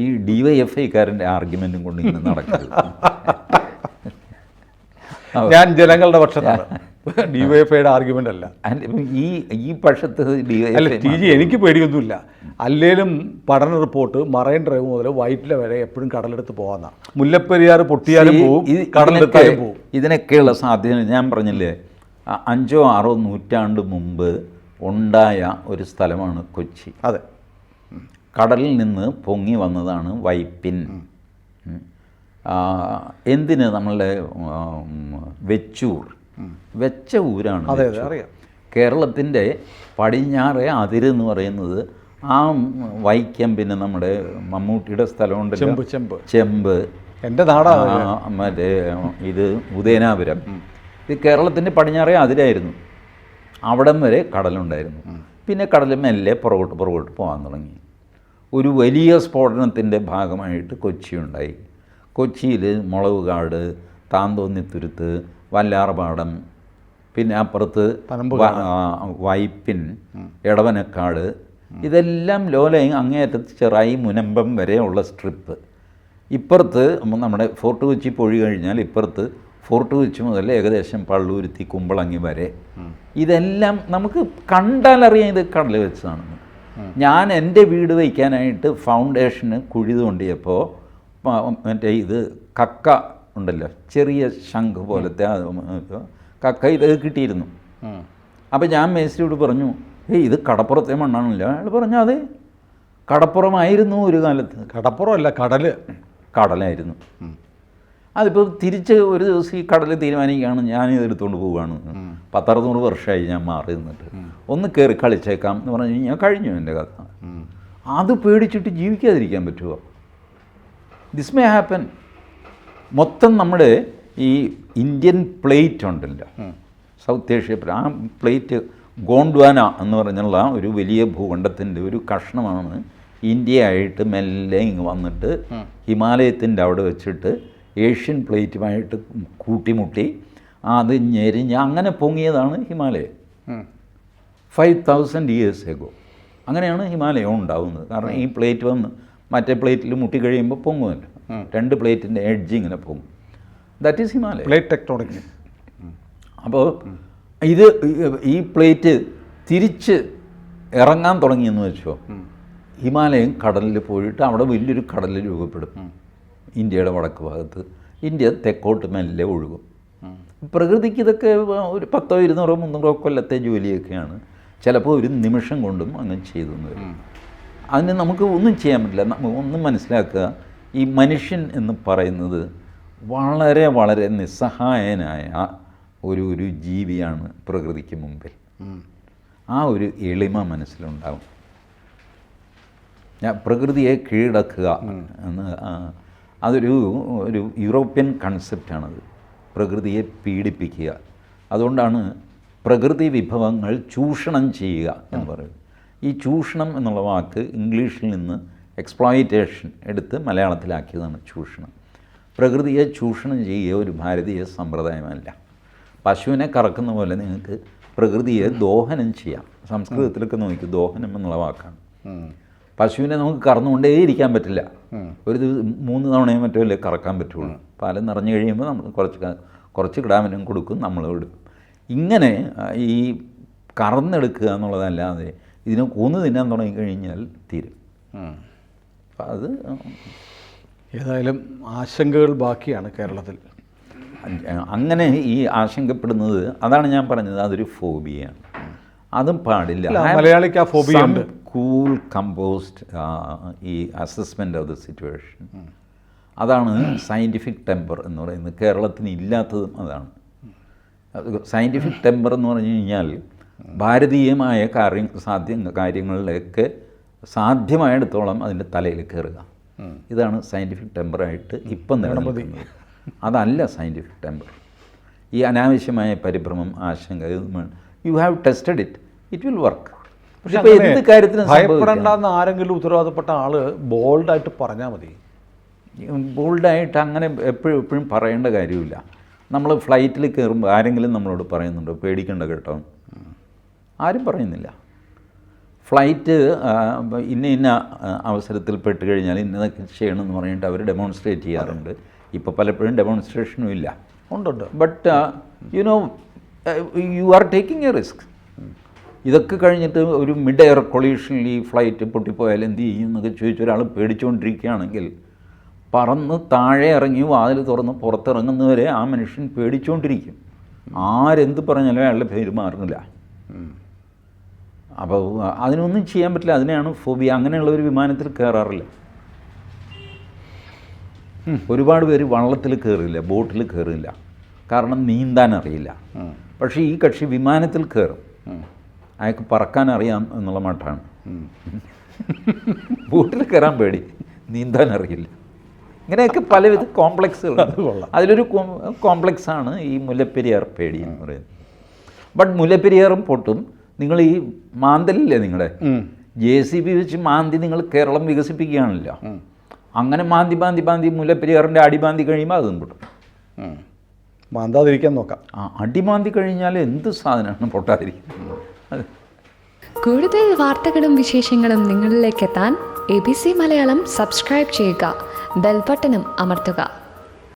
ഈ DYFIക്കാരൻ്റെ ആർഗ്യുമെൻറ്റും കൊണ്ട് ഇന്ന് നടക്കരുത്. ഞാൻ ജനങ്ങളുടെ പക്ഷത്താണ്, DYFIയുടെ ആർഗ്യുമെൻ്റ് അല്ല. ഈ പക്ഷത്ത് അല്ല TG, എനിക്ക് പേടിയൊന്നുമില്ല. അല്ലേലും പഠന റിപ്പോർട്ട് മറൈൻ ഡ്രൈവ് മുതൽ വൈറ്റില വരെ എപ്പോഴും കടലെടുത്ത് പോകാമെന്നാണ്. മുല്ലപ്പെരിയാർ പൊട്ടിയാലും പോവും, കടലെടുത്താലും പോവും. ഇതിനൊക്കെയുള്ള സാധ്യത ഞാൻ പറഞ്ഞില്ലേ, 5ഓ 6ഓ നൂറ്റാണ്ട് മുമ്പ് ഉണ്ടായ ഒരു സ്ഥലമാണ് കൊച്ചി. അതെ, കടലിൽ നിന്ന് പൊങ്ങി വന്നതാണ് വൈപ്പിൻ. എന്തിന് നമ്മളുടെ വെച്ചൂർ, വെച്ച ഊരാണ്. അതെ അതെ അറിയാം. കേരളത്തിൻ്റെ പടിഞ്ഞാറേ അതിരെന്ന് പറയുന്നത് ആ വൈക്കം, പിന്നെ നമ്മുടെ മമ്മൂട്ടിയുടെ സ്ഥലമുണ്ട് ചെമ്പ്, എൻ്റെ നാടാണ് മറ്റേ ഇത് ഉദയനാപുരം. ഇത് കേരളത്തിൻ്റെ പടിഞ്ഞാറേ അതിരായിരുന്നു. അവിടം വരെ കടലുണ്ടായിരുന്നു. പിന്നെ കടൽ മെല്ലെ പുറകോട്ട് പോകാൻ തുടങ്ങി. ഒരു വലിയ സ്ഫോടനത്തിൻ്റെ ഭാഗമായിട്ട് കൊച്ചി ഉണ്ടായി. കൊച്ചിയിൽ മുളവുകാട്, താന്തോന്നിത്തുരുത്ത്, വല്ലാർപാടം, പിന്നെ അപ്പുറത്ത് വൈപ്പിൻ, എടവനക്കാട്, ഇതെല്ലാം ലോലയും അങ്ങേയറ്റത്ത് ചെറായി മുനമ്പം വരെയുള്ള സ്ട്രിപ്പ്. ഇപ്പുറത്ത് നമ്മുടെ ഫോർട്ട് കൊച്ചി പൊഴി കഴിഞ്ഞാൽ ഇപ്പുറത്ത് ഫോർട്ട് കൊച്ചി മുതൽ ഏകദേശം പള്ളൂരുത്തി, കുമ്പളങ്ങി വരെ. ഇതെല്ലാം നമുക്ക് കണ്ടാലറിയാം ഇത് കടൽ വെച്ചതാണെന്ന്. ഞാൻ എൻ്റെ വീട് വയ്ക്കാനായിട്ട് ഫൗണ്ടേഷന് കുഴി തോണ്ടിയപ്പോൾ മറ്റേ ഇത് കക്ക ഉണ്ടല്ലോ, ചെറിയ ശംഖ് പോലത്തെ കക്ക ഇത് കിട്ടിയിരുന്നു. അപ്പോൾ ഞാൻ മേസ്ത്രിയോട് പറഞ്ഞു, ഇത് കടപ്പുറത്തെ മണ്ണാണല്ലോ. അയാൾ പറഞ്ഞു അതെ, കടപ്പുറമായിരുന്നു ഒരു കാലത്ത്. കടപ്പുറമല്ല, കടലായിരുന്നു. അതിപ്പോൾ തിരിച്ച് ഒരു ദിവസം ഈ കടൽ തീരുമാനിക്കുകയാണ്, ഞാനിത് എടുത്തുകൊണ്ട് പോവുകയാണ്. 10-600 വർഷമായി ഞാൻ മാറി നിന്നിട്ട് ഒന്ന് കയറി കളിച്ചേക്കാം എന്ന് പറഞ്ഞു കഴിഞ്ഞാൽ കഴിഞ്ഞു എൻ്റെ കഥ. അത് പേടിച്ചിട്ട് ജീവിക്കാതിരിക്കാൻ പറ്റുമോ? This may happen. മൊത്തം നമ്മുടെ ഈ ഇന്ത്യൻ പ്ലേറ്റ് ഉണ്ടല്ലോ, സൗത്ത് ഏഷ്യ, ആ പ്ലേറ്റ് ഗോണ്ട്വാന എന്ന് പറഞ്ഞുള്ള ഒരു വലിയ ഭൂഖണ്ഡത്തിൻ്റെ ഒരു കഷ്ണമാണ് ഇന്ത്യയായിട്ട് മെല്ലെ ഇങ്ങ് വന്നിട്ട് ഹിമാലയത്തിൻ്റെ അവിടെ വെച്ചിട്ട് ഏഷ്യൻ പ്ലേറ്റുമായിട്ട് കൂട്ടിമുട്ടി അത് ഞെരിഞ്ഞ് അങ്ങനെ പൊങ്ങിയതാണ് ഹിമാലയം. 5000 years ago അങ്ങനെയാണ് ഹിമാലയം ഉണ്ടാവുന്നത്. കാരണം ഈ പ്ലേറ്റ് വന്ന് മറ്റേ പ്ലേറ്റിൽ മുട്ടി കഴിയുമ്പോൾ പൊങ്ങുമല്ലോ, 2 പ്ലേറ്റിൻ്റെ എഡ്ജ് ഇങ്ങനെ പൊങ്ങും. ദാറ്റ് ഈസ് ഹിമാലയം, പ്ലേറ്റ് ടെക്ടോണിക്സ്. അപ്പോൾ ഈ പ്ലേറ്റ് തിരിച്ച് ഇറങ്ങാൻ തുടങ്ങിയെന്ന് വെച്ചോ, ഹിമാലയം കടലിൽ പോയിട്ട് അവിടെ വലിയൊരു കടൽ രൂപപ്പെടും. ഇന്ത്യയുടെ വടക്ക് ഭാഗത്ത് ഇന്ത്യ തെക്കോട്ട് മെല്ലെ ഒഴുകും. പ്രകൃതിക്ക് ഇതൊക്കെ ഒരു 100, 200, 300 കൊല്ലത്തെ ജോലിയൊക്കെയാണ്. ചിലപ്പോൾ ഒരു നിമിഷം കൊണ്ടും അങ്ങനെ ചെയ്തു വരും. അതിന് നമുക്ക് ഒന്നും ചെയ്യാൻ പറ്റില്ല. ഒന്നും മനസ്സിലാക്കുക, ഈ മനുഷ്യൻ എന്ന് പറയുന്നത് വളരെ വളരെ നിസ്സഹായനായ ഒരു ജീവിയാണ് പ്രകൃതിക്ക് മുമ്പിൽ. ആ ഒരു എളിമ മനസ്സിലുണ്ടാവും. പ്രകൃതിയെ കീഴടക്കുക എന്ന് അതൊരു യൂറോപ്യൻ കൺസെപ്റ്റാണത്, പ്രകൃതിയെ പീഡിപ്പിക്കുക. അതുകൊണ്ടാണ് പ്രകൃതി വിഭവങ്ങൾ ചൂഷണം ചെയ്യുക എന്ന് പറയുന്നത്. ഈ ചൂഷണം എന്നുള്ള വാക്ക് ഇംഗ്ലീഷിൽ നിന്ന് എക്സ്പ്ലോയിറ്റേഷൻ എടുത്ത് മലയാളത്തിലാക്കിയതാണ് ചൂഷണം. പ്രകൃതിയെ ചൂഷണം ചെയ്യുക ഒരു ഭാരതീയ സമ്പ്രദായമല്ല. പശുവിനെ കറക്കുന്ന പോലെ നിങ്ങൾക്ക് പ്രകൃതിയെ ദോഹനം ചെയ്യാം. സംസ്കൃതത്തിലൊക്കെ നോക്കി ദോഹനം എന്നുള്ള വാക്കാണ്. പശുവിനെ നമുക്ക് കറന്നുകൊണ്ടേയിരിക്കാൻ പറ്റില്ല. ഒരു ദിവസം 3 തവണയും മറ്റോ അല്ലേ കറക്കാൻ പറ്റുള്ളൂ. പാലം നിറഞ്ഞു കഴിയുമ്പോൾ നമ്മൾ കുറച്ച് കിടാവിനും കൊടുക്കും, നമ്മൾ എടുക്കും. ഇങ്ങനെ ഈ കറന്നെടുക്കുക എന്നുള്ളതല്ലാതെ ഇതിനെ കൊന്നു തിന്നാൻ തുടങ്ങിക്കഴിഞ്ഞാൽ തീരും. അപ്പം അത് ഏതായാലും ആശങ്കകൾ ബാക്കിയാണ് കേരളത്തിൽ. അങ്ങനെ ഈ ആശങ്കപ്പെടുന്നത്, അതാണ് ഞാൻ പറഞ്ഞത്, അതൊരു ഫോബിയയാണ്. അതും പാടില്ല. അല്ല, മലയാളിക്ക് ആ ഫോബിയ ഉണ്ട്. കൂൾ കമ്പോസ്ഡ് ഈ അസസ്മെൻ്റ് ഓഫ് ദ സിറ്റുവേഷൻ, അതാണ് സയൻറ്റിഫിക് ടെമ്പർ എന്ന് പറയുന്നത്. കേരളത്തിന് ഇല്ലാത്തതും അതാണ്. സയൻറ്റിഫിക് ടെമ്പർ എന്ന് പറഞ്ഞു കഴിഞ്ഞാൽ ഭാരതീയമായ കാര്യങ്ങളിലേക്ക് സാധ്യമായിടത്തോളം അതിൻ്റെ തലയിൽ കയറുക. ഇതാണ് സയൻറ്റിഫിക് ടെമ്പറായിട്ട് ഇപ്പം നിലനിൽക്കുന്നത്. അതല്ല സയൻറ്റിഫിക് ടെമ്പർ. ഈ അനാവശ്യമായ പരിഭ്രമം, ആശങ്ക, you have tested it will work. പക്ഷേ എന്ത് കാര്യത്തിനും ഭയപ്പെടേണ്ടെന്ന് ആരെങ്കിലും ഉത്തരവാദപ്പെട്ട ആള് ബോൾഡായിട്ട് പറഞ്ഞാൽ മതി. ബോൾഡായിട്ട് അങ്ങനെ എപ്പോഴും പറയേണ്ട കാര്യമില്ല. നമ്മൾ ഫ്ലൈറ്റിൽ കയറുമ്പോൾ ആരെങ്കിലും നമ്മളോട് പറയുന്നുണ്ടോ പേടിക്കേണ്ട കേട്ടോ? ആരും പറയുന്നില്ല. ഫ്ലൈറ്റ് ഇന്ന അവസരത്തിൽ പെട്ട് കഴിഞ്ഞാൽ ഇന്നതൊക്കെ ചെയ്യണമെന്ന് പറഞ്ഞിട്ട് അവർ ഡെമോൺസ്ട്രേറ്റ് ചെയ്യാറുണ്ട്. ഇപ്പോൾ പലപ്പോഴും ഡെമോൺസ്ട്രേഷനും ഇല്ല. ഉണ്ട്. But you are taking A risk. ഇതൊക്കെ കഴിഞ്ഞിട്ട് ഒരു മിഡ് എയർ കൊളീഷനിൽ ഈ ഫ്ലൈറ്റ് പൊട്ടിപ്പോയാൽ എന്ത് ചെയ്യും എന്നൊക്കെ ചോദിച്ച ഒരാൾ പേടിച്ചുകൊണ്ടിരിക്കുകയാണെങ്കിൽ പറന്ന് താഴെ ഇറങ്ങി വാതിൽ തുറന്ന് പുറത്തിറങ്ങുന്നവരെ ആ മനുഷ്യൻ പേടിച്ചുകൊണ്ടിരിക്കും. ആരെന്ത് പറഞ്ഞാലും അയാളുടെ പേര് മാറുന്നില്ല. അപ്പോൾ അതിനൊന്നും ചെയ്യാൻ പറ്റില്ല. അതിനെയാണ് ഫോബിയ. അങ്ങനെയുള്ള ഒരു വിമാനത്തിൽ കയറാറില്ല. ഒരുപാട് പേര് വള്ളത്തിൽ കയറില്ല, ബോട്ടിൽ കയറില്ല, കാരണം നീന്താൻ അറിയില്ല. പക്ഷേ ഈ കക്ഷി വിമാനത്തിൽ കയറും. അയാൾക്ക് പറക്കാൻ അറിയാം എന്നുള്ള മട്ടാണ്. ബോട്ടിൽ കയറാൻ പേടി, നീന്താൻ അറിയില്ല. ഇങ്ങനെയൊക്കെ പലവിധ കോംപ്ലക്സുകളുണ്ട്. അതിലൊരു കോംപ്ലക്സാണ് ഈ മുല്ലപ്പെരിയാർ പേടി എന്ന് പറയുന്നത്. ബട്ട് മുല്ലപ്പെരിയാറും പൊട്ടും. നിങ്ങൾ ഈ മാന്തലില്ലേ നിങ്ങളുടെ JCB വെച്ച് മാന്തി നിങ്ങൾ കേരളം വികസിപ്പിക്കുകയാണല്ലോ. അങ്ങനെ മാന്തി മുല്ലപ്പെരിയാറിൻ്റെ അടിമാന്തി കഴിയുമ്പോൾ അതും പൊട്ടും. മാന്താതിരിക്കാൻ നോക്കാം. അടിമാന്തി കഴിഞ്ഞാൽ എന്ത് സാധനമാണ് പൊട്ടാതിരിക്കുന്നത്? കൂടുതൽ വാർത്തകളും വിശേഷങ്ങളും നിങ്ങളിലേക്ക് എത്താൻ ABC മലയാളം സബ്സ്ക്രൈബ് ചെയ്യുക, ബെൽ ബട്ടണും അമർത്തുക.